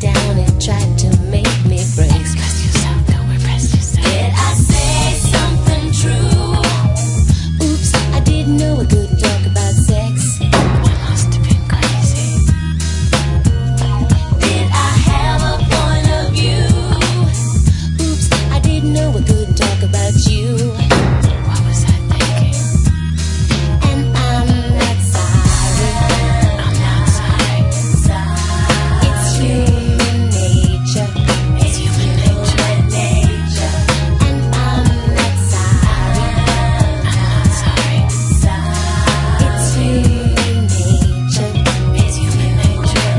down and tried to make me break. Express yourself, don't repress yourself. Did I say something true? Oops, I didn't know I couldn't talk about sex. You must have been crazy. Did I have a point of view? Oops, I didn't know I couldn't talk about you. What was I thinking? And I'm not sorry. I'm not sorry. It's human nature. It's human nature. And I'm not sorry. I'm not sorry. It's human nature. It's human nature.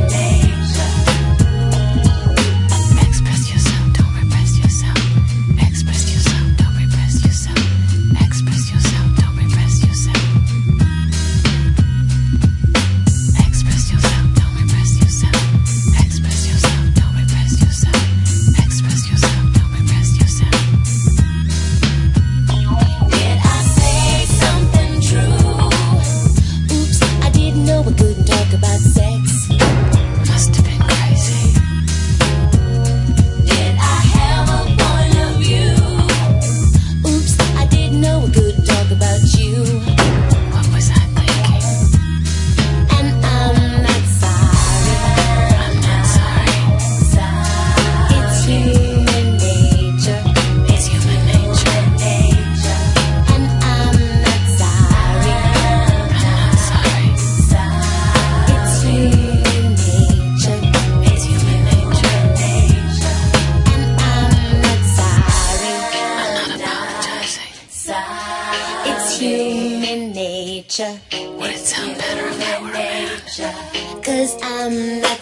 Express yourself, don't repress yourself. Express yourself, don't repress yourself. Express yourself, don't repress yourself. Express yourself, don't repress yourself. Express yourself, don't repress yourself. Express yourself, don't repress yourself. Did I say something true? Oops, I didn't know I couldn't talk about sex. Must have been crazy. Did I have a point of view? Oops, I didn't know I couldn't talk about you. What was I thinking? And I'm not sorry. I'm not sorry. It's human nature. It's human nature. And I'm not sorry. I'm not sorry. It's human nature. It's human nature. And I'm not sorry. I'm not apologizing. It's human nature. Would it sound better if I were a man? 'Cause I'm not